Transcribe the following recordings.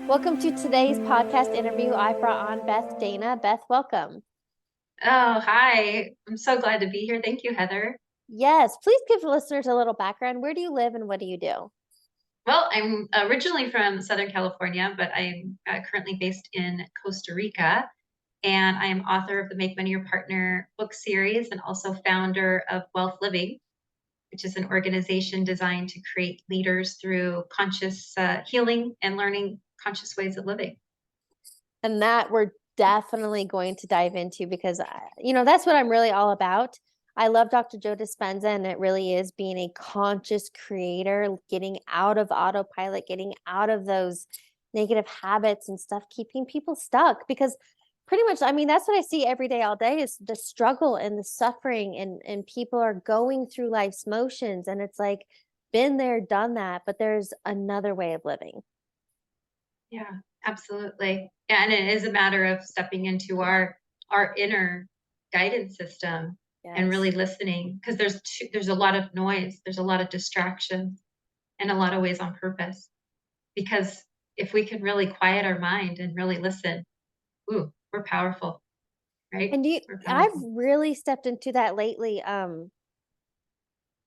Welcome to today's podcast interview. I brought on Beth Dana. Beth, welcome. Oh, hi. I'm so glad to be here. Thank you, Heather. Yes, please give listeners a little background. Where do you live and what do you do? Well, I'm originally from Southern California, but I'm currently based in Costa Rica, and I am author of the Make Money Your Partner book series and also founder of Wellth Living, which is an organization designed to create leaders through conscious healing and learning conscious ways of living. And that we're definitely going to dive into because, that's what I'm really all about. I love Dr. Joe Dispenza, and it really is being a conscious creator, getting out of autopilot, getting out of those negative habits and stuff, keeping people stuck. Because pretty much, I mean, that's what I see every day, all day is the struggle and the suffering, and people are going through life's motions. And it's like, been there, done that, but there's another way of living. Yeah, absolutely. Yeah, and it is a matter of stepping into our inner guidance system and Yes. really listening because there's a lot of noise, there's a lot of distraction, and a lot of ways on purpose. Because if we can really quiet our mind and really listen, ooh, we're powerful, right? And We're I've powerful. really stepped into that lately.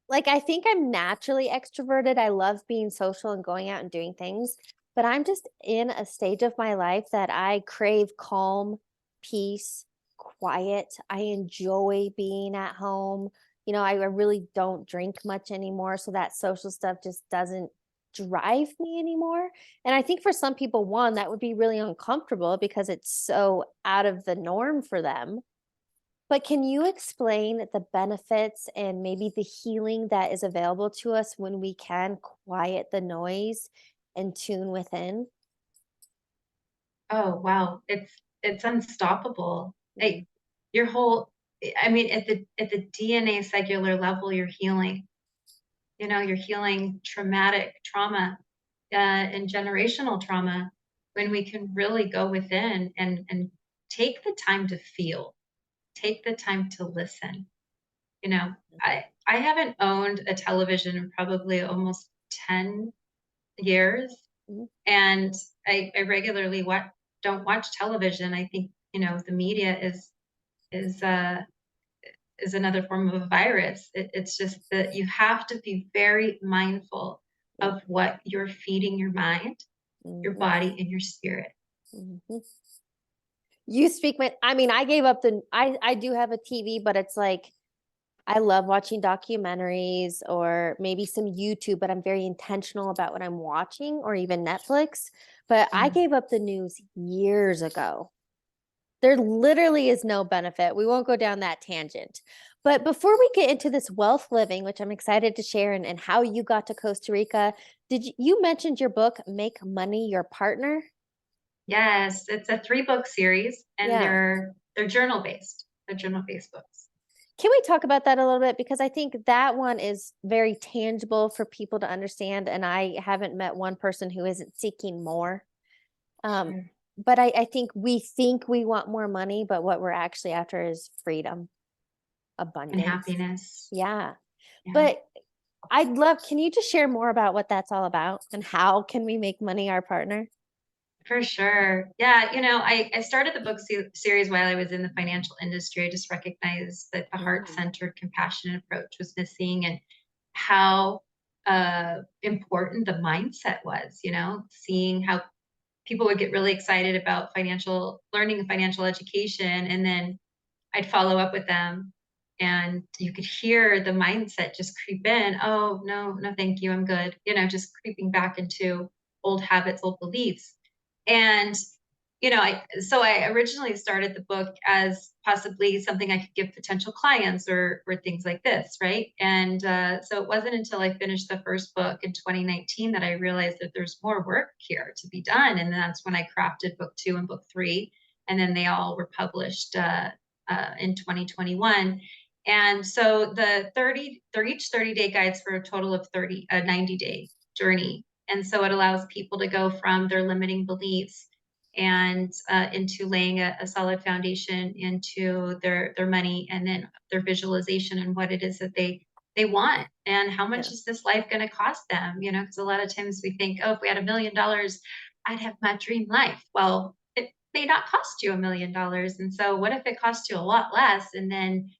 Like I think I'm naturally extroverted. I love being social and going out and doing things, but I'm just in a stage of my life that I crave calm, peace, quiet. I enjoy being at home. I really don't drink much anymore, so that social stuff just doesn't drive me anymore. And I think for some people, one, that would be really uncomfortable because it's so out of the norm for them. But can you explain the benefits and maybe the healing that is available to us when we can quiet the noise and tune within? Oh, wow. It's unstoppable. Mm. Your whole I mean, at the DNA cellular level, you're healing. You're healing traumatic trauma and generational trauma when we can really go within and take the time to feel, take the time to listen. I haven't owned a television in probably almost 10 years, Mhm. and I regularly don't watch television. I think, the media is uh is another form of a virus. It's just that you have to be very mindful Yeah. of what you're feeding your mind, your Mhm. body, and your spirit. Mhm. You speak my I mean, I gave up I do have a TV, but it's like I love watching documentaries or maybe some YouTube, but I'm very intentional about what I'm watching or even Netflix. But I Mm. gave up the news years ago. There literally is no benefit. We won't go down that tangent. But before we get into this wealth living, which I'm excited to share, and how you got to Costa Rica, you mentioned your book, Make Money Your Partner? Yes, it's a 3-book series, and Yeah. they're journal based. They're journal based books. Can we talk about that a little bit? Because I think that one is very tangible for people to understand. And I haven't met one person who isn't seeking more. Um, Sure. but I think we want more money, but what we're actually after is freedom, And abundance. happiness. Yeah. Yeah. But can you just share more about what that's all about and how can we make money our partner? For sure. Yeah, I started the book series while I was in the financial industry. I just recognized that the Mm. heart-centered, compassionate approach was missing and how important the mindset was, seeing how people would get really excited about financial learning and financial education. And then I'd follow up with them and you could hear the mindset just creep in. Oh, no, no, thank you. I'm good. Just creeping back into old habits, old beliefs. And, I originally started the book as possibly something I could give potential clients or things like this. Right. And so it wasn't until I finished the first book in 2019 that I realized that there's more work here to be done. And that's when I crafted book 2 and book 3. And then they all were published in 2021. And so they're each 30-day guides for a total of 90-day journey. And so it allows people to go from their limiting beliefs and into laying a solid foundation into their money and then their visualization and what it is that they want and how Yeah. much is this life going to cost them, because a lot of times we think, oh, if we had $1 million I'd have my dream life. Well, it may not cost you $1 million. And so what if it cost you a lot less? And then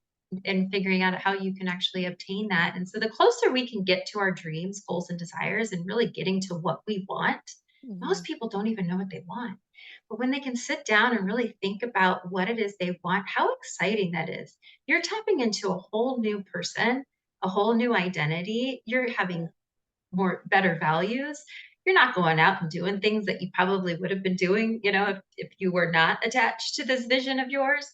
and figuring out how you can actually obtain that. And so the closer we can get to our dreams, goals, and desires and really getting to what we want, most Mhm. people don't even know what they want. But when they can sit down and really think about what it is they want, how exciting that is. You're tapping into a whole new person, a whole new identity. You're Yeah. having better values. You're not going out and doing things that you probably would have been doing, if you were not attached to this vision of yours.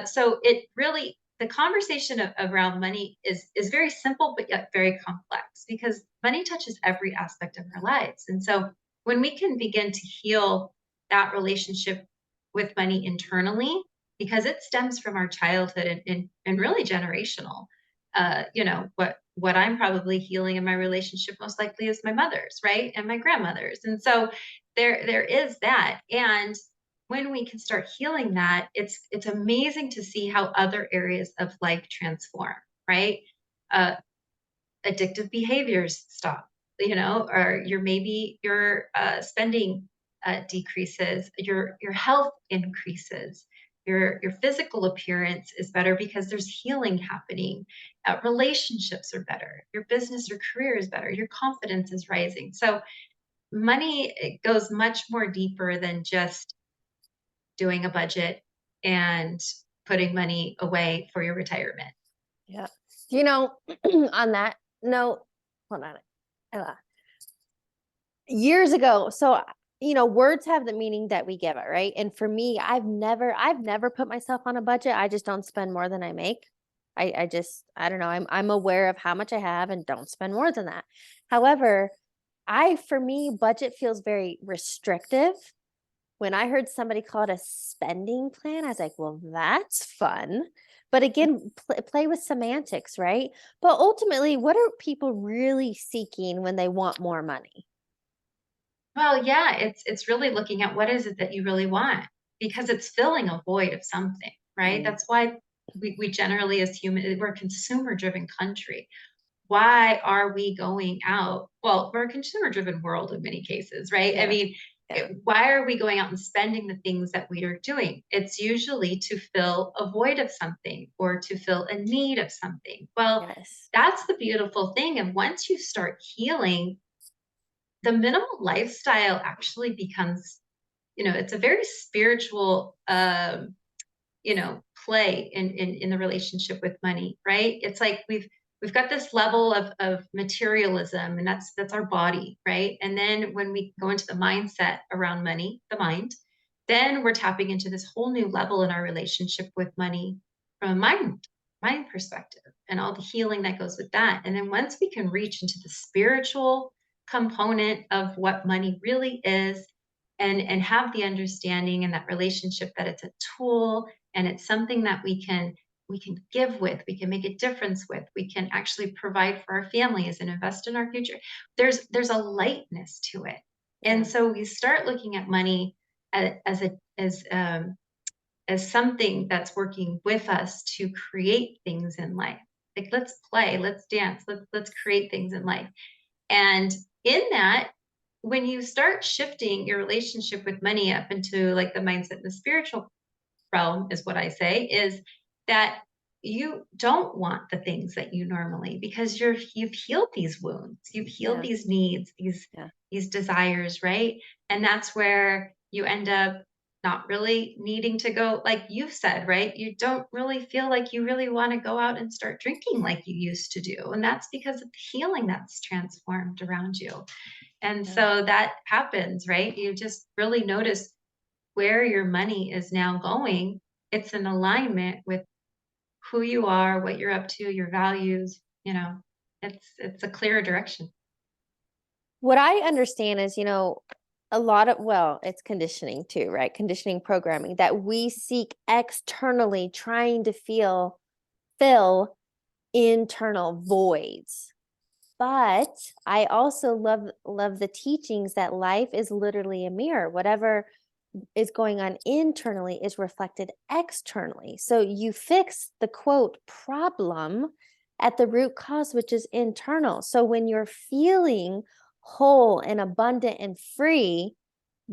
So it really, the conversation around money is very simple but yet very complex, because money touches every aspect of our lives. And so when we can begin to heal that relationship with money internally, because it stems from our childhood and really generational. What I'm probably healing in my relationship most likely is my mother's, right? And my grandmother's. And so there is that. And when we can start healing that, it's amazing to see how other areas of life transform, right? Uh, Addictive behaviors stop, or your spending decreases, your health increases, your physical appearance is better because there's healing happening. Relationships are better, your business or career is better, your confidence is rising. So money, it goes much more deeper than just doing a budget and putting money away for your retirement. Yeah. On that note, hold on. Uh, Years ago, so words have the meaning that we give it, right? And for me, I've never put myself on a budget. I just don't spend more than I make. I don't know. I'm aware of how much I have and don't spend more than that. However, for me, budget feels very restrictive. When I heard somebody call it a spending plan, I was like, well, that's fun. But again, play with semantics, right? But ultimately, what are people really seeking when they want more money? Well, yeah, it's really looking at what is it that you really want, because it's filling a void of something, right? Mm, That's why we generally as human, we're a consumer driven country. Why are we going out? Well, we're a consumer driven world in many cases, right? I yeah, mean, yeah, why are we going out and spending the things that we are doing? It's usually to fill a void of something or to fill a need of something. Well, yes, that's the beautiful thing. And once you start healing, the minimal lifestyle actually becomes, it's a very spiritual play in the relationship with money, right? It's like we've got this level of materialism, and that's our body, right? And then when we go into the mindset around money, the mind, then we're tapping into this whole new level in our relationship with money from a mind perspective, and all the healing that goes with that. And then once we can reach into the spiritual component of what money really is, and have the understanding and that relationship that it's a tool, and it's something that we can give with, we can make a difference with, we can actually provide for our families and invest in our future. There's a lightness to it. And yeah, so we start looking at money as a as something that's working with us to create things in life. Like, let's play, let's dance, let's create things in life. And in that, when you start shifting your relationship with money up into like the mindset and the spiritual realm, is what I say, is that you don't want the things that you normally, because you've healed these wounds, you've healed yeah, these needs, yeah. these desires, right? And that's where you end up not really needing to go, like you've said, right? You don't really feel like you really want to go out and start drinking like you used to do. And that's because of the healing that's transformed around you. And Yeah. so that happens, right? You just really notice where your money is now going. It's in alignment with who you are, what you're up to, your values, it's a clearer direction. What I understand is, a lot of, well, it's conditioning too, right? Conditioning programming that we seek externally, trying to fill internal voids. But I also love the teachings that life is literally a mirror. Whatever is going on internally is reflected externally. So you fix the quote problem at the root cause, which is internal. So when you're feeling whole and abundant and free,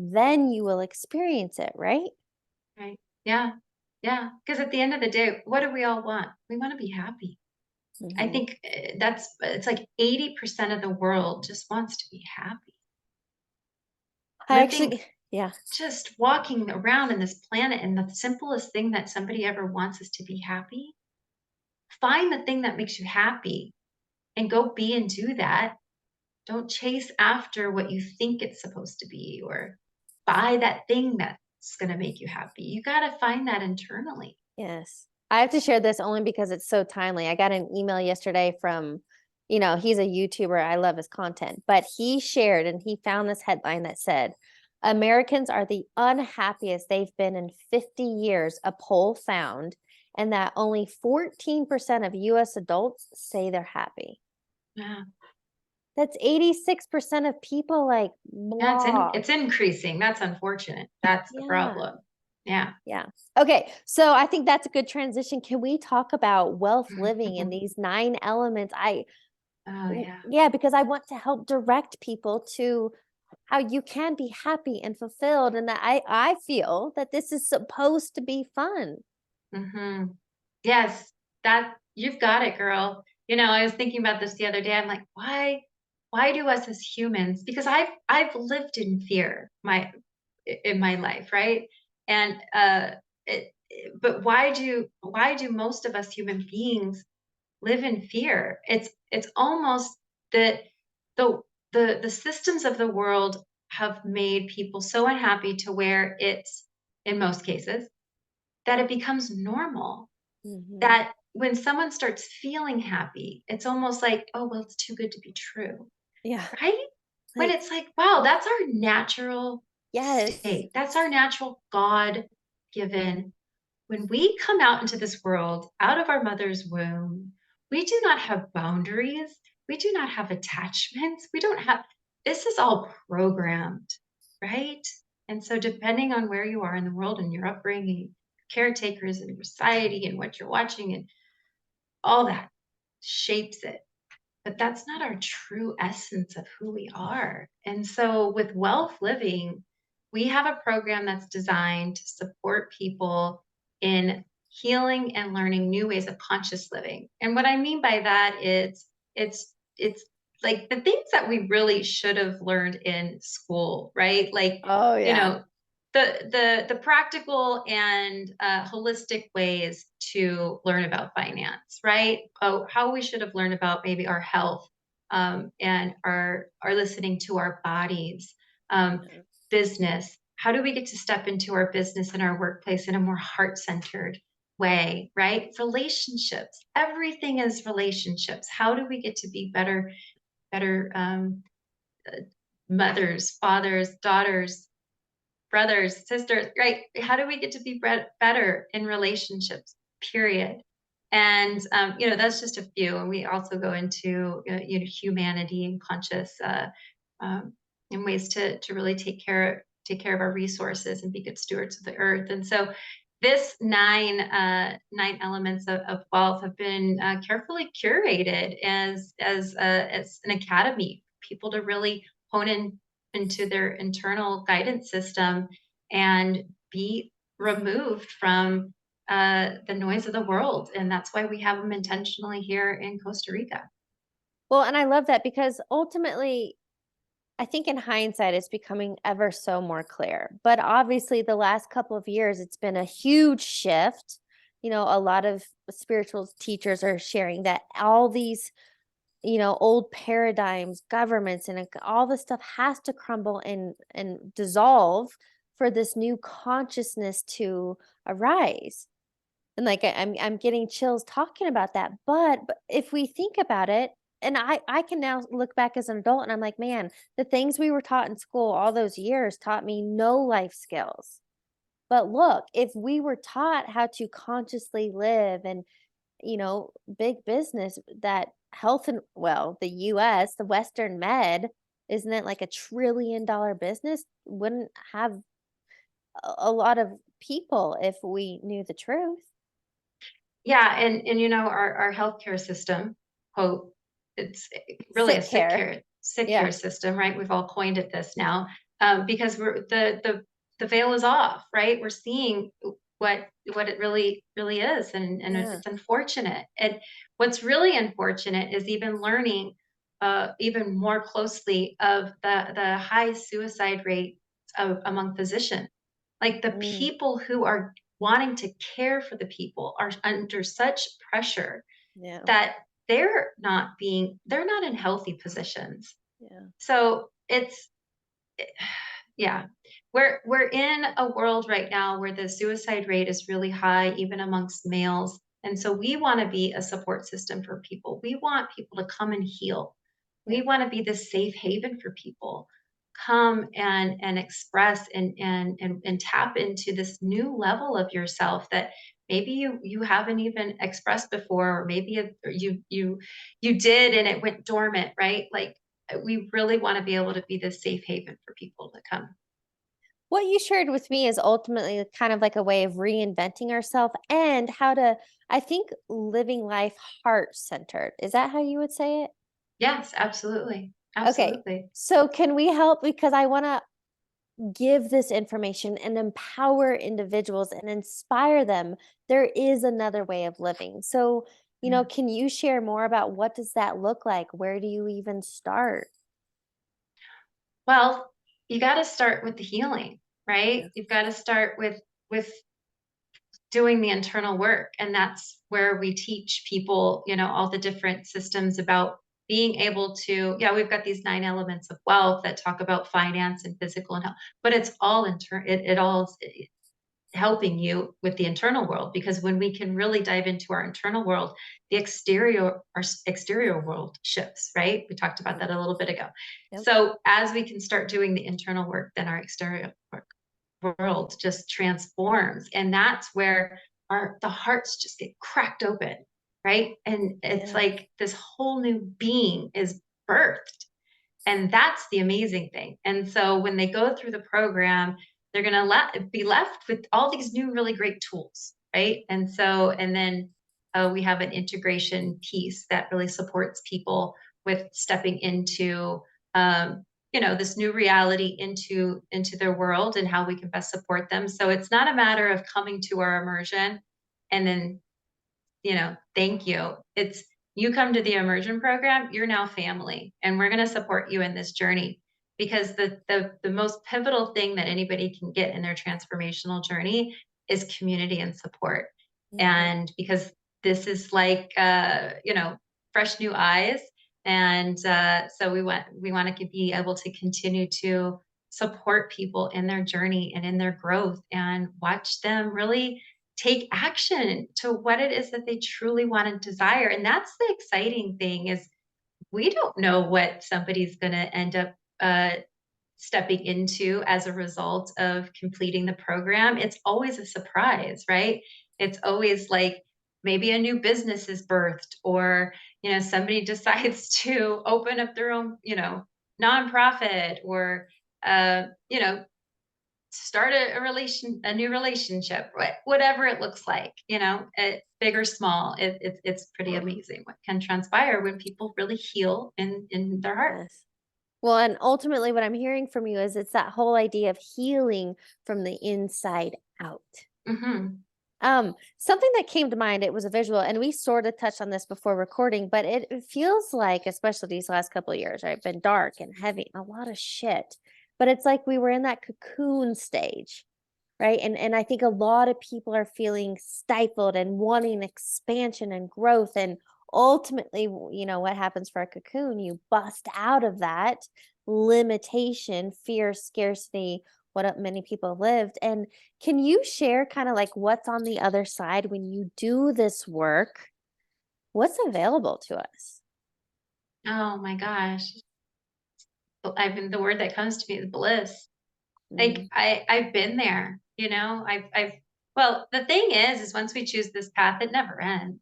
then you will experience it, right? Right. Yeah. Yeah. Because at the end of the day, what do we all want? We want to be happy. I Hmm. think it's like 80% of the world just wants to be happy. I Living, actually, yeah. just walking around in this planet, and the simplest thing that somebody ever wants is to be happy. Find the thing that makes you happy and go be and do that. Don't chase after what you think it's supposed to be or buy that thing that's going to make you happy. You got to find that internally. Yes. I have to share this only because it's so timely. I got an email yesterday from, he's a YouTuber. I love his content, but he shared and he found this headline that said, Americans are the unhappiest they've been in 50 years, a poll found, and that only 14% of US adults say they're happy. Yeah. That's 86% of people like Yeah, blah. it's increasing. That's unfortunate. That's the Yeah. problem. Yeah. Yeah. Okay. So I think that's a good transition. Can we talk about wealth living and these 9 elements? Oh, yeah. Yeah, because I want to help direct people to how you can be happy and fulfilled, and that I feel that this is supposed to be fun. Mhm. Yes, that you've got it, girl. I was thinking about this the other day. I'm like, why do us as humans? Because I've lived in fear in my life, right? And but why do most of us human beings live in fear? It's almost that the the systems of the world have made people so unhappy to where it's, in most cases, that it becomes normal, Hmm. that when someone starts feeling happy, it's almost like, oh, well, it's too good to be true, Yeah. right? When Like, it's like, wow, that's our natural yes. state. That's our natural God given. When we come out into this world, out of our mother's womb, we do not have boundaries. We do not have attachments. We don't have, this is all programmed, right? And so, depending on where you are in the world and your upbringing, caretakers and society and what you're watching and all that shapes it. But that's not our true essence of who we are. And so with Wealth Living, we have a program that's designed to support people in healing and learning new ways of conscious living. And what I mean by that is it's like the things that we really should have learned in school, right? Like, Oh, you yeah. know, the practical and holistic ways to learn about finance, right? Oh, how we should have learned about maybe our health, and our listening to our bodies, um, Yeah. business. How do we get to step into our business and our workplace in a more heart centered way, right? Relationships. Everything is relationships. How do we get to be better mothers, fathers, daughters, brothers, sisters, right? How do we get to be better in relationships, period? And that's just a few. And we also go into humanity and conscious, um, and ways to really take care of our resources and be good stewards of the earth. And so this nine elements of wealth have been carefully curated as an academy, people to really hone in into their internal guidance system and be removed from the noise of the world. And that's why we have them intentionally here in Costa Rica. Well, and I love that because ultimately, I think in hindsight, it's becoming ever so more clear. But obviously, the last couple of years, it's been a huge shift. A lot of spiritual teachers are sharing that all these, old paradigms, governments, and all this stuff has to crumble and dissolve for this new consciousness to arise. And like I'm getting chills talking about that. But if we think about it, and I can now look back as an adult and I'm like, man, the things we were taught in school all those years taught me no life skills. But look, if we were taught how to consciously live and, big business, that health and, well, the US, the Western med, isn't it like $1 trillion business? Wouldn't have a lot of people if we knew the truth. Yeah, and our healthcare system, quote, it's really a Sick care. sick Yeah. care system, right? We've all coined it this now. because the veil is off, right? We're seeing what it really is, and Yeah. it's unfortunate. And what's really unfortunate is even learning even more closely of the high suicide rate among physicians. Like the Mm, people who are wanting to care for the people are under such pressure yeah. that they're not in healthy positions. Yeah. So it's yeah. We're in a world right now where the suicide rate is really high, even amongst males. And so we want to be a support system for people. We want people to come and heal. Yeah. We want to be this safe haven for people. Come and express and tap into this new level of yourself that maybe you haven't even expressed before, or maybe you did and it went dormant, right? Like we really want to be able to be this safe haven for people to come. What you shared with me is ultimately kind of like a way of reinventing ourselves and how to, I think, living life heart centered. Is that how you would say it? Yes, absolutely. Okay. Absolutely. So, can we help? Because I want to give this information and empower individuals and inspire them. There is another way of living. So, Yeah. can you share more about what does that look like? Where do you even start? Well, you got to start with the healing, right? Yeah. You've got to start with doing the internal work, and that's where we teach people, all the different systems about being able to, yeah, we've got these 9 elements of wealth that talk about finance and physical and health, but it's all it all helping you with the internal world, because when we can really dive into our internal world, the exterior world shifts, right? We talked about Yep. that a little bit ago. Yep. So as we can start doing the internal work, then our world just transforms, and that's where our the hearts just get cracked open, right? And it's Yeah. like this whole new being is birthed, and that's the amazing thing. And so when they go through the program, they're going to be left with all these new, really great tools, right? And so, and then we have an integration piece that really supports people with stepping into, this new reality into their world and how we can best support them. So it's not a matter of coming to our immersion and then thank you. It's you come to the immersion program, you're now family, and we're going to support you in this journey, because the most pivotal thing that anybody can get in their transformational journey is community and support. Mhm. And because this is like fresh new eyes, and so we want to be able to continue to support people in their journey and in their growth, and watch them really take action to what it is that they truly want and desire. And that's the exciting thing, is we don't know what somebody's going to end up stepping into as a result of completing the program. It's always a surprise, right? It's always like maybe a new business is birthed, or somebody decides to open up their own nonprofit, or you know start a new relationship, whatever it looks like, big or small. It's pretty amazing what can transpire when people really heal in their heart. Yes. Well, and ultimately, what I'm hearing from you is it's that whole idea of healing from the inside out. Hmm. Something that came to mind, it was a visual, and we sort of touched on this before recording, but it feels like, especially these last couple of years, right, been dark and heavy and a lot of shit. But it's like we were in that cocoon stage, right? And I think a lot of people are feeling stifled and wanting expansion and growth. And ultimately, what happens for a cocoon? You bust out of that limitation, fear, scarcity, what many people lived. And can you share kind of like what's on the other side when you do this work? What's available to us? Oh my gosh. I've been The word that comes to me is bliss. Like Mm. I've been there, I've well, the thing is once we choose this path, it never ends,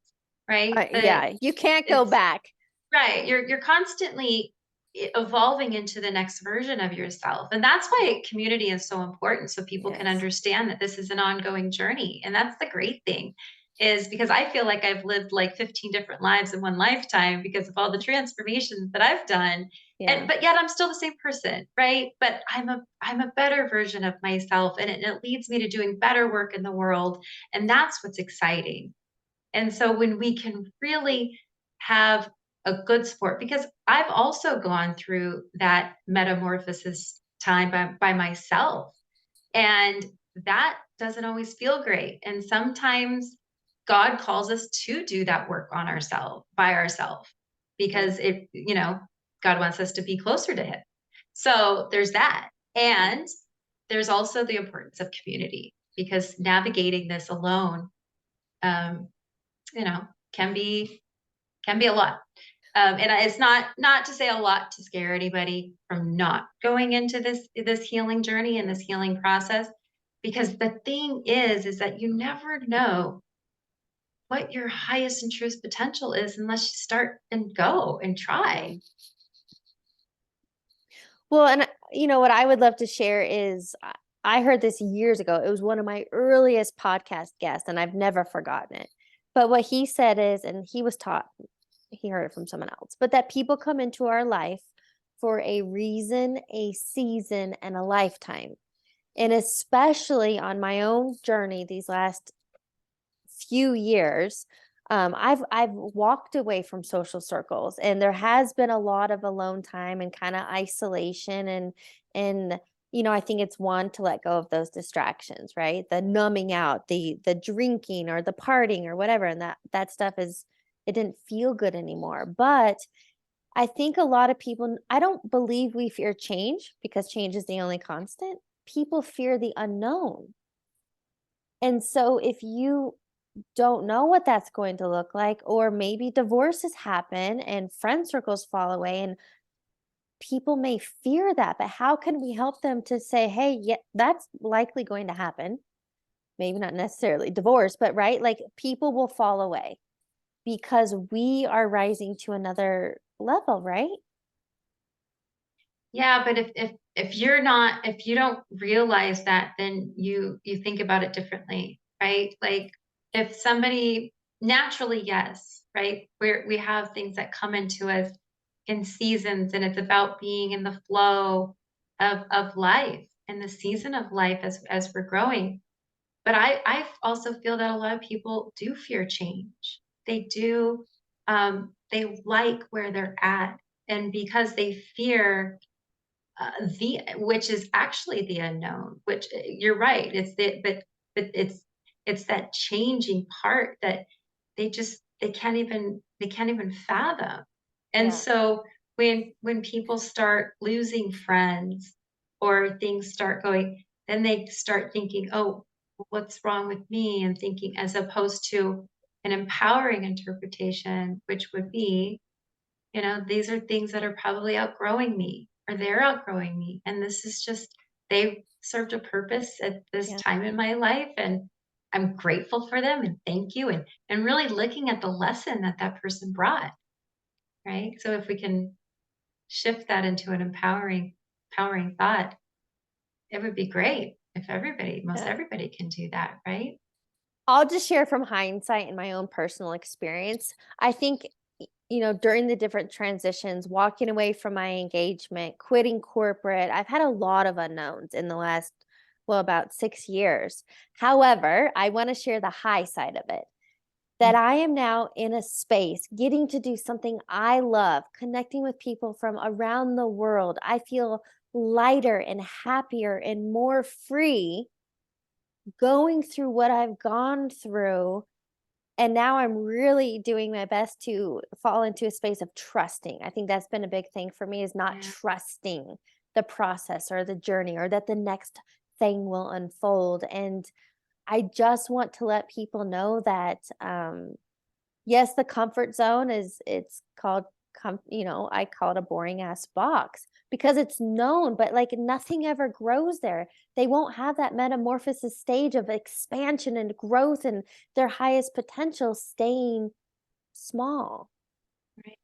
right? But Yeah, you can't go it's back. right. You're constantly evolving into the next version of yourself. And that's Yeah. why community is so important, so people can Yes. understand that this is an ongoing journey. And that's the great thing. is because I feel like I've lived like 15 different lives in one lifetime because of all the transformations that I've done. Yeah. And but yet I'm still the same person, right? But I'm a better version of myself, and it leads me to doing better work in the world. And that's what's exciting. And so when we can really have a good sport, because I've also gone through that metamorphosis time by myself, and that doesn't always feel great. And sometimes God calls us to do that work on ourselves by ourselves Yeah. because God wants us to be closer to him. So there's that. And there's also the importance of community because navigating this alone, um, you know, can be a lot. And it's not to say a lot to scare anybody from not going into this healing journey and this healing process, because the thing is that you never know what your highest and truest potential is unless you start and go and Yeah. try. Well, and what I would love to share is I heard this years ago. It was one of my earliest podcast guests, and I've never forgotten it. But what he said is, and he was taught, he heard it from someone else, but that people come into our life for a reason, a season, and a lifetime. And especially on my own journey these last few years, I've walked away from social circles, and there has been a lot of alone time and kind of isolation, and I think it's one to let go of those distractions, right? The numbing out, the drinking or the partying or whatever, and that stuff is it didn't feel good anymore. But I think a lot of people, I don't believe we fear change because change is the only constant. People fear the unknown. And so if you don't know what that's going to look like, or maybe divorces happen and friend circles fall away, and people may fear that, but how can we help them to say, hey, yeah, that's likely going to happen? Maybe not necessarily divorce, but right, like people will fall away because we are rising to another level, right? Yeah, but if you don't realize that, then you think about it differently, right? Like if somebody naturally, yes, right? We have things that come into us in seasons, and it's about being in the flow of life and the season of life as we're growing. But I also feel that a lot of people do fear change. They do, they like where they're at. And because they fear the which is actually the unknown, which you're right, it's the but it's that changing part that they can't even fathom. And Yeah. so when people start losing friends or things start going, then they start thinking, oh, what's wrong with me, and thinking, as opposed to an empowering interpretation, which would be, these are things that are probably outgrowing me, or they're outgrowing me. And this is just, they served a purpose at this Yeah. time in my life. And I'm grateful for them and thank you. And really looking at the lesson that that person brought. Right. So if we can shift that into an empowering thought, it would be great if most Yeah. everybody can do that. Right. I'll just share from hindsight and my own personal experience. I think, during the different transitions, walking away from my engagement, quitting corporate, I've had a lot of unknowns in the last, well, about 6 years. However, I want to share the high side of it, that Mm. I am now in a space getting to do something I love, connecting with people from around the world. I feel lighter and happier and more free going through what I've gone through. And now I'm really doing my best to fall into a space of trusting. I think that's been a big thing for me, is not Yeah. trusting the process or the journey or that the next thing will unfold. And I just want to let people know that yes, the comfort zone is it's called I call it a boring ass box because it's known, but like nothing ever grows there. They won't have that metamorphosis stage of expansion and growth and their highest potential staying small. Right.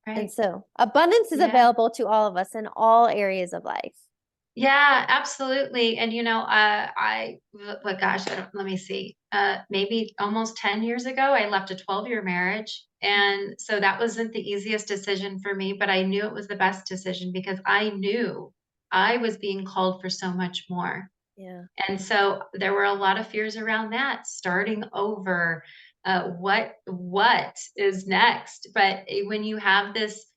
And Right. so abundance is Yeah. available to all of us in all areas of life. Yeah, absolutely. And but gosh, let me see. Maybe almost 10 years ago, I left a 12-year marriage. And so that wasn't the easiest decision for me, but I knew it was the best decision because I knew I was being called for so much more. Yeah. And so there were a lot of fears around that, starting over, what is next? But when you have this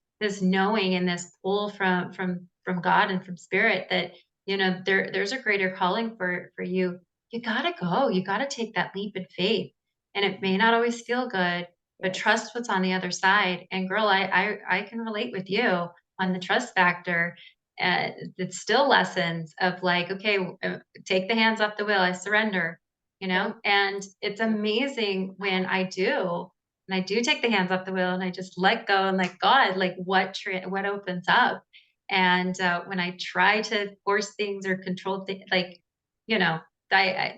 knowing and this pull from God and from spirit that, there's a greater calling for you, you gotta go. You gotta take that leap in faith. And it may not always feel good, but Yes. trust what's on the other side. And girl, I can relate with you on the Yeah. trust factor. It's still lessons of like, okay, take the hands off the wheel. I surrender, Yep. and it's amazing when I do take the hands off the wheel and I just let go and let God, like what opens up. And when I try to force things or control things, like, you know,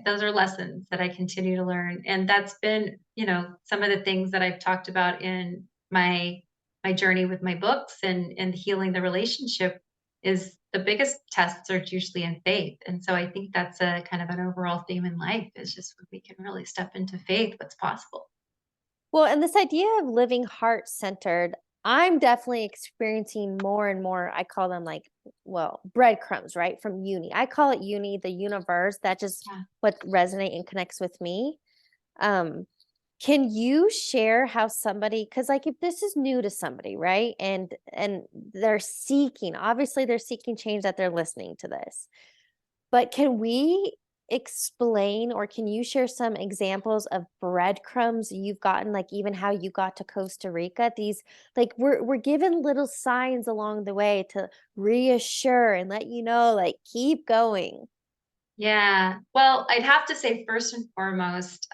those are lessons that I continue to learn. And that's been, some of the things that I've talked about in my journey with my books and healing the relationship is the biggest tests are usually in faith. And so I think that's a kind of an overall theme in life is just when we can really step into faith, what's possible. Well, and this idea of living heart centered, I'm definitely experiencing more and more. I call them like, well, breadcrumbs, right? From uni. I call it uni, the universe. That just Yeah. what resonate and connects with me. Um, can you share how somebody, because like if this is new to somebody, right? And they're seeking, obviously they're seeking change that they're listening to this. But can we explain or can you share some examples of breadcrumbs you've gotten, like even how you got to Costa Rica? These like we're given little signs along the way to reassure and let you know, like keep going. Yeah. Well, I'd have to say first and foremost,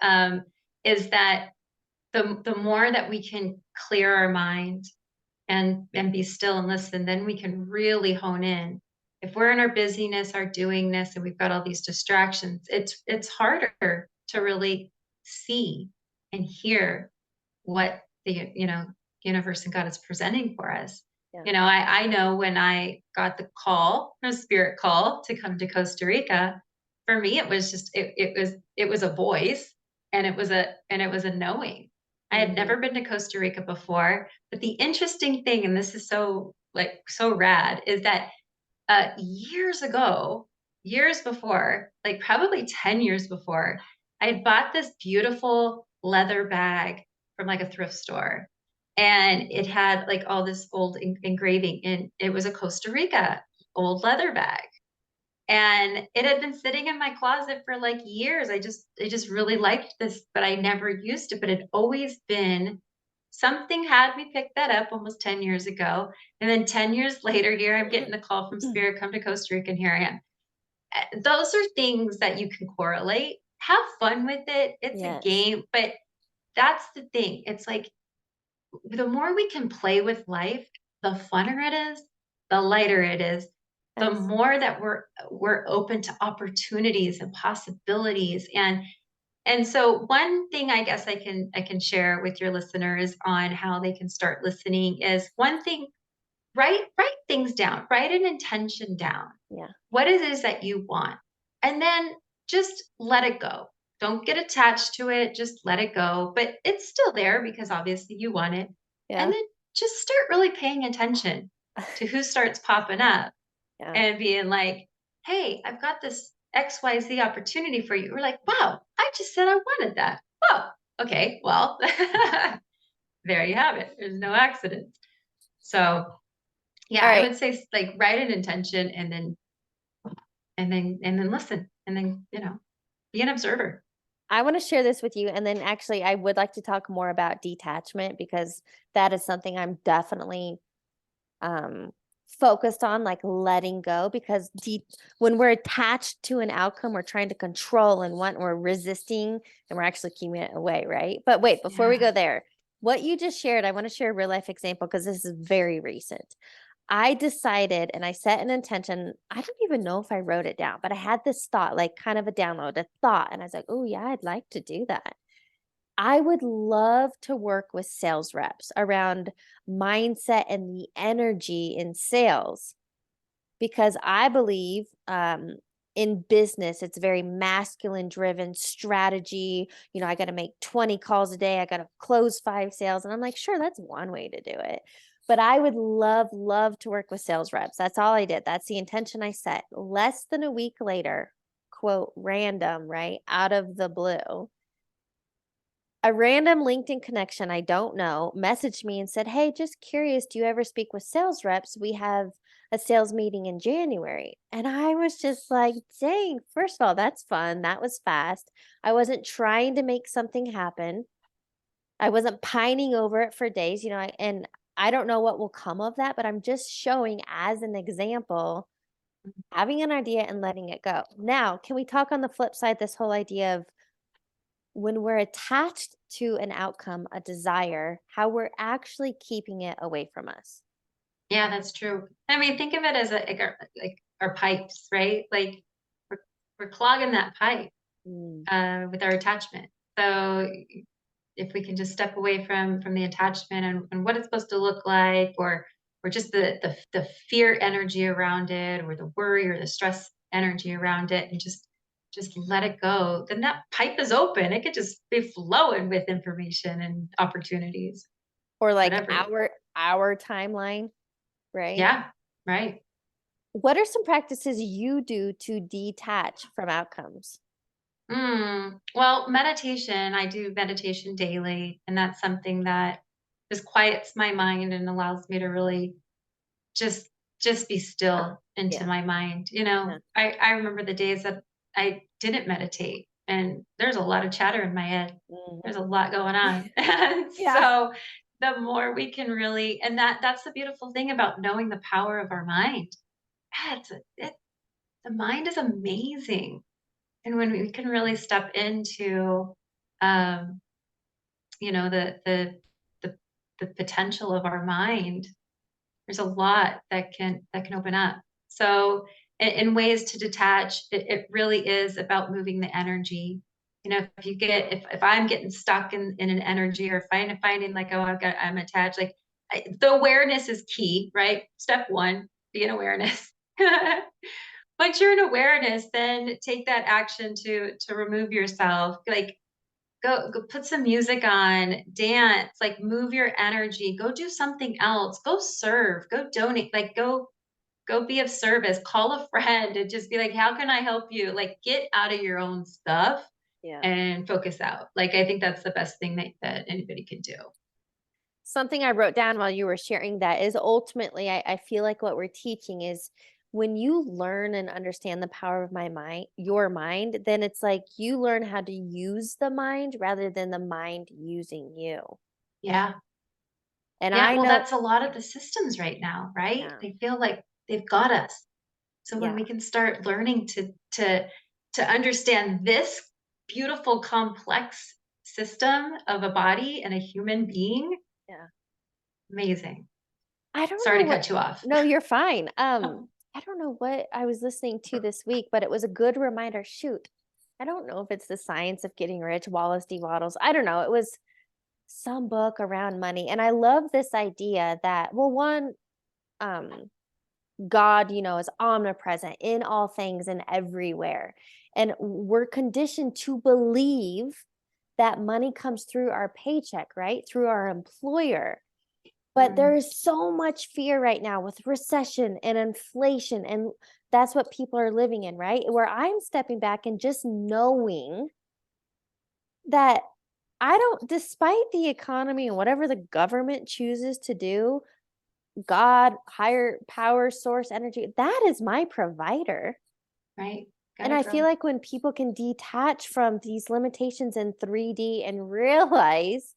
is that the more that we can clear our mind and be still and listen, then we can really hone in. If we're in our busyness, our doingness, and we've got all these distractions, it's harder to really see and hear what the universe and God is presenting for us. Yeah. I know when I got the call, a spirit call to come to Costa Rica, for me it was just it was a voice and it was a knowing. I had Hmm. never been to Costa Rica before, but the interesting thing, and this is so rad, is that years ago, years before, like probably 10 years before, I had bought this beautiful leather bag from like a thrift store. And it had like all this old engraving, and it was a Costa Rica old leather bag. And it had been sitting in my closet for like years. I just really liked this, but I never used it. But it always been something had me pick that up almost 10 years ago. And then 10 years later, here I'm getting a call from Spirit, come to Costa Rica, and here I am. Those are things that you can correlate. Have fun with it. It's a Yes. game, but that's the thing. It's like the more we can play with life, the funner it is, the lighter it is, the Yes. more that we're open to opportunities and possibilities. And so one thing I guess I can share with your listeners on how they can start listening is one thing, write things down, write an intention down. Yeah. What it is that you want. And then just let it go. Don't get attached to it, just let it go. But it's still there because obviously you want it. And Yeah. then just start really paying attention to who starts popping up Yeah. and being like, hey, I've got this XYZ opportunity for you. We're like, wow, I just said I wanted that. Oh, okay, well, there you have it. There's no accidents. So yeah, All I right. would say like write an intention and then listen and then, be an observer. I want to share this with you. And then actually, I would like to talk more about detachment because that is something I'm definitely um focused on, like letting go, because when we're attached to an outcome, we're trying to control and want, we're resisting and we're actually keeping it away, right? But wait, before we Yeah. go there, what you just shared, I want to share a real life example because this is very recent. I decided and I set an intention. I don't even know if I wrote it down, but I had this thought, like kind of a download, a thought. And I was like, oh, yeah, I'd like to do that. I would love to work with sales reps around mindset and the energy in sales because I believe in business, it's very masculine driven strategy. I got to make 20 calls a day. I got to close 5 sales. And I'm like, sure, that's one way to do it. But I would love, love to work with sales reps. That's all I did. That's the intention I set. Less than a week later, quote, random, right? Out of the blue, a random LinkedIn connection I don't know messaged me and said, "Hey, just curious, do you ever speak with sales reps? We have a sales meeting in January." And I was just like, dang, first of all, that's fun. That was fast. I wasn't trying to make something happen. I wasn't pining over it for days, and I don't know what will come of that, but I'm just showing as an example, having an idea and letting it go. Now, can we talk on the flip side, this whole idea of when we're attached to an outcome, a desire, how we're actually keeping it away from us. Yeah, that's true. I mean, think of it as like our pipes, right? Like we're, we're clogging that pipe Mm. with our attachment. So if we can just step away from the attachment and what it's supposed to look like, or just the fear energy around it, or the worry or the stress energy around it, and just let it go, then that pipe is open. It could just be flowing with information and opportunities, Or like whatever. our timeline, right? Yeah, right. What are some practices you do to detach from outcomes? Well, meditation, I do meditation daily, and that's something that just quiets my mind and allows me to really just just be still into Yeah. my mind. Yeah. I remember the days that I didn't meditate, and there's a lot of chatter in my head. There's Mhm. a lot going on. And Yeah. so the more we can really, and that's the beautiful thing about knowing the power of our mind. Yeah, the mind is amazing. And when we can really step into, um, you know, the the potential of our mind, there's a lot that can open up. So in ways to detach, it really is about moving the energy. If I'm getting stuck in an energy, or finding like, oh, I'm attached, like the awareness is key, right? Step one, be in awareness. Once you're in awareness, then take that action to remove yourself. Like go put some music on, dance, like move your energy, go do something else, go serve, go donate, like go be of service, call a friend and just be like, how can I help you? Like get out of your own stuff Yeah. and focus out. Like I think that's the best thing that anybody can do. Something I wrote down while you were sharing that is ultimately, I feel like what we're teaching is when you learn and understand the power of your mind, then it's like you learn how to use the mind rather than the mind using you. Yeah. And Yeah. I Well, know, that's a lot of the systems right now, right? yeah, They feel like they've got us. So when yeah, we can start learning to understand this beautiful, complex system of a body and a human being, yeah. amazing. I don't Sorry know to what, cut you off. no, you're fine. I don't know what I was listening to this week, but it was a good reminder. Shoot. I don't know if it's The Science of Getting Rich, Wallace D. Waddles. I don't know. It was some book around money. And I love this idea that, well, one, um, God, is omnipresent in all things and everywhere. And we're conditioned to believe that money comes through our paycheck, right? Through our employer. But there Mm, is so much fear right now with recession and inflation. And that's what people are living in, right? Where I'm stepping back and just knowing that I don't, despite the economy and whatever the government chooses to do, God, higher power source, energy, that is my provider. right. Got And it, I feel girl. like when people can detach from these limitations in 3D and realize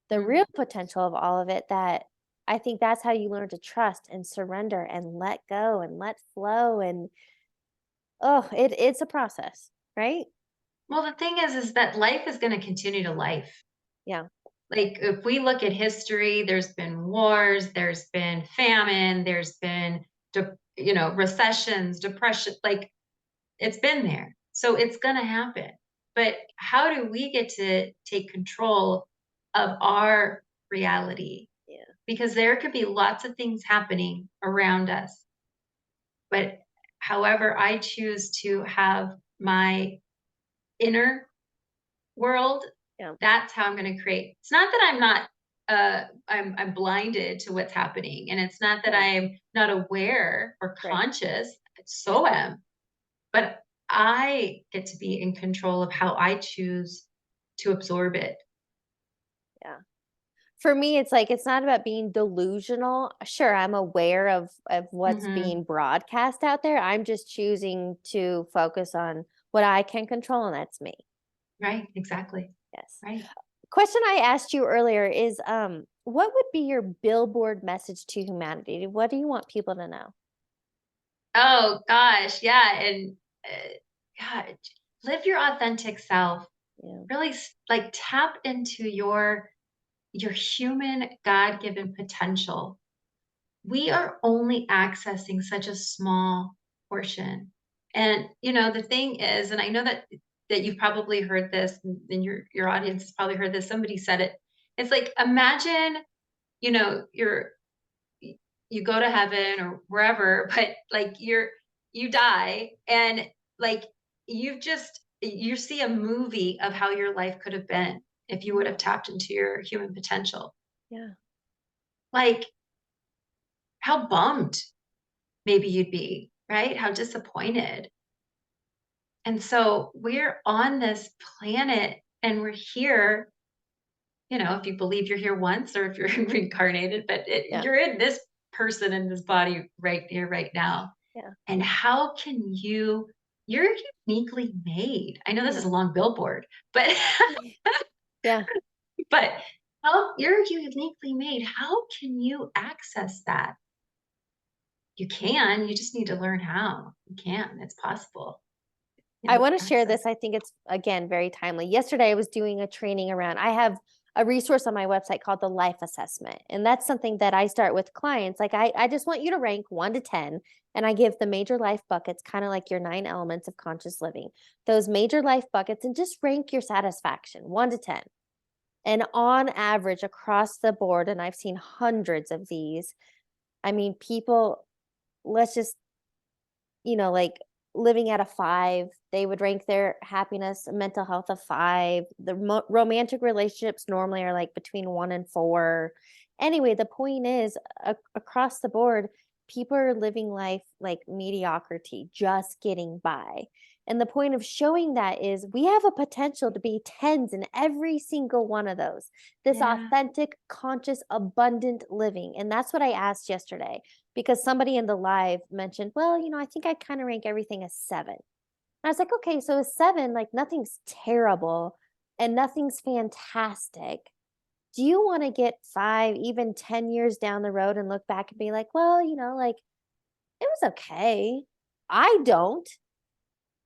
the Mm. real potential of all of it, that I think that's how you learn to trust and surrender and let go and let flow. And it's a process, right? Well, the thing is that life is going to continue to life. Yeah. Like if we look at history, there's been wars, there's been famine, there's been, recessions, depression, like it's been there. So it's going to happen. But how do we get to take control of our reality? Yeah. Because there could be lots of things happening around us. But however I choose to have my inner world, Yeah. that's how I'm gonna create. It's not that I'm not, I'm blinded to what's happening, and it's not that Yeah. I'm not aware or Right. conscious, I Yeah. so am, but I get to be in control of how I choose to absorb it. Yeah. For me, it's like it's not about being delusional. Sure, I'm aware of what's Mhm. being broadcast out there. I'm just choosing to focus on what I can control, and that's me. Right, exactly. Yes. Right. Question I asked you earlier is what would be your billboard message to humanity? What do you want people to know? Oh gosh, yeah, and, God, live your authentic self. Yeah. Really like tap into your human God-given potential. We are only accessing such a small portion. And the thing is, and I know that you've probably heard this, and your audience has probably heard this. Somebody said it. It's like imagine, you're you go to heaven or wherever, but like you die and like you see a movie of how your life could have been if you would have tapped into your human potential. Yeah. Like how bummed maybe you'd be, right? How disappointed. And so we're on this planet and we're here, if you believe you're here once or if you're reincarnated, but Yeah. you're in this person in this body right here, right now. Yeah. And how can you're uniquely made. I know this is Yeah. a long billboard, but Yeah. but how you're uniquely made. How can you access that? You can, you just need to learn how. You can, it's possible, I want to share access. this. I think it's again very timely. Yesterday I was doing a training around I have a resource on my website called the life assessment. And that's something that I start with clients. Like I just want you to rank 1 to 10 and I give the major life buckets kind of like your 9 elements of conscious living. Those major life buckets and just rank your satisfaction 1 to 10. And on average across the board and I've seen hundreds of these. I mean people let's just like living at a 5, they would rank their happiness and mental health a 5. The romantic relationships normally are like between 1 and 4. Anyway, the point is across the board, people are living life like mediocrity, just getting by. And the point of showing that is we have a potential to be tens in every single one of those. This Yeah. authentic, conscious, abundant living. And that's what I asked yesterday because somebody in the live mentioned, well, I think I kind of rank everything as 7. And I was like, okay, so a 7, like nothing's terrible and nothing's fantastic. Do you want to get 5, even 10 years down the road and look back and be like, well, like it was okay. I don't.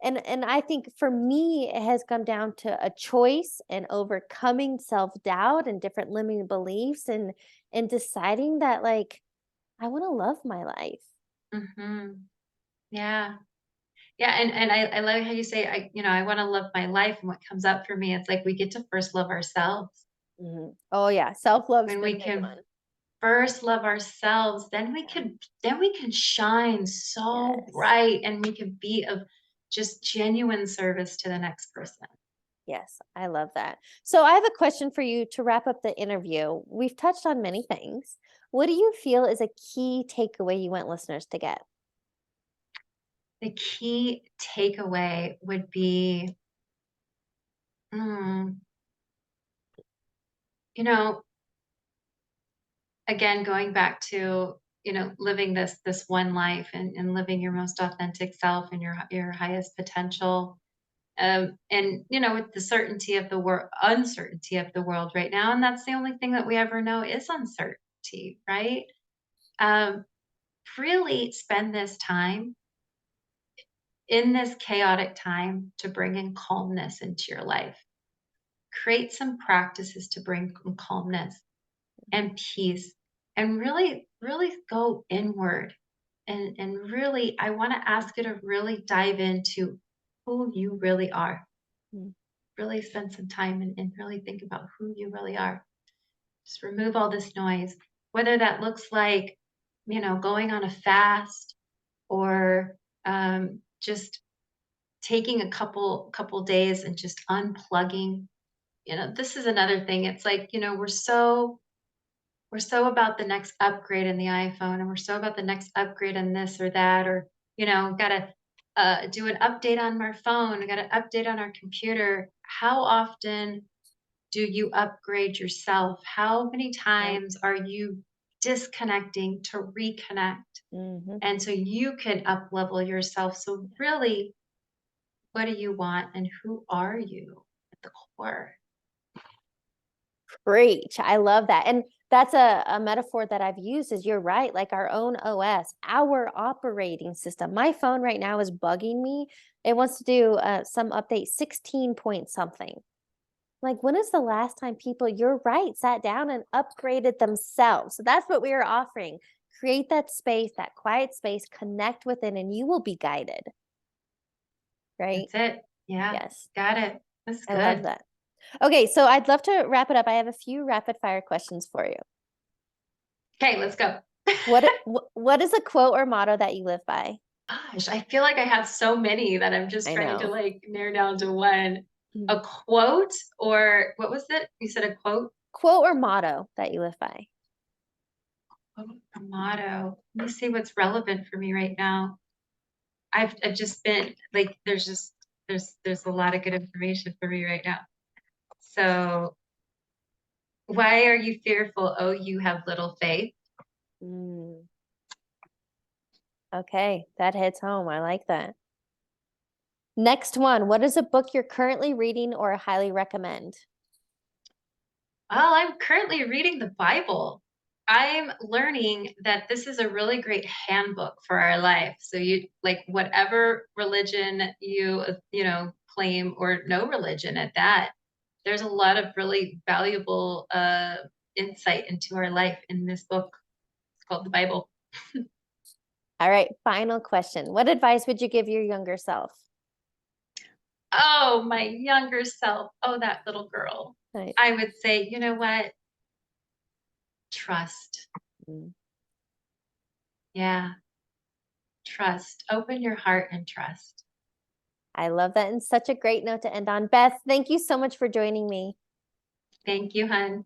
And I think for me, it has come down to a choice and overcoming self-doubt and different limiting beliefs and deciding that like I want to love my life. Mhm. Yeah. Yeah, and I love how you say, I wanna love my life, and what comes up for me, it's like we get to first love ourselves. Mhm. Oh, yeah, self-love's When been we a big can one. first love ourselves, Yeah. then we can shine so Yes. bright, and we can be of just genuine service to the next person. Yes, I love that. So I have a question for you to wrap up the interview. We've touched on many things. What do you feel is a key takeaway you want listeners to get? The key takeaway would be, mm, you know, again, going back to, living this one life and living your most authentic self and your highest potential. And with the certainty of the world, uncertainty of the world right now, and that's the only thing that we ever know is uncertainty, right? Um, really spend this time in this chaotic time to bring in calmness into your life. Create some practices to bring calmness and peace, and really, really go inward. And really, I want to ask you to really dive into who you really are. Mm. Really spend some time and really think about who you really are. Just remove all this noise, whether that looks like, going on a fast or just taking a couple days and just unplugging. This is another thing. It's like, we're so about the next upgrade in the iPhone, and we're so about the next upgrade in this or that, or, gotta do an update on our phone, got to update on our computer. How often do you upgrade yourself? How many Yep. times are you disconnecting to reconnect? Hmm. And so you can up level yourself. So really, what do you want and who are you at the core? Preach. I love that. And that's a metaphor that I've used is you're right, like our own OS, our operating system. My phone right now is bugging me. It wants to do some update 16 point something. Like, when is the last time people, you're right, sat down and upgraded themselves? So that's what we are offering. Create that space, that quiet space, connect with it, and you will be guided, right? That's it. Yeah, Yes. got it. That's I love good. that. Okay, so I'd love to wrap it up. I have a few rapid fire questions for you. Okay, let's go. What is a quote or motto that you live by? Gosh, I feel like I have so many that I'm just I trying to know. like narrow down to one. Mm. A quote, or what was it? You said a quote? Quote or motto that you live by? A motto. Let me see what's relevant for me right now. I've just been like, there's a lot of good information for me right now. So, why are you fearful? Oh, you have little faith. Mm, okay, that hits home. I like that. Next one. What is a book you're currently reading or highly recommend? Well, I'm currently reading the Bible. I'm learning that this is a really great handbook for our life. So you like whatever religion you claim, or no religion at that, there's a lot of really valuable insight into our life in this book. It's called the Bible. All right, final question. What advice would you give your younger self? Oh, my younger self. Oh, that little girl. Right. I would say, you know what? Trust. Mm. Yeah, trust. Open your heart and trust. I love that. And such a great note to end on. Beth, thank you so much for joining me. Thank you, hun.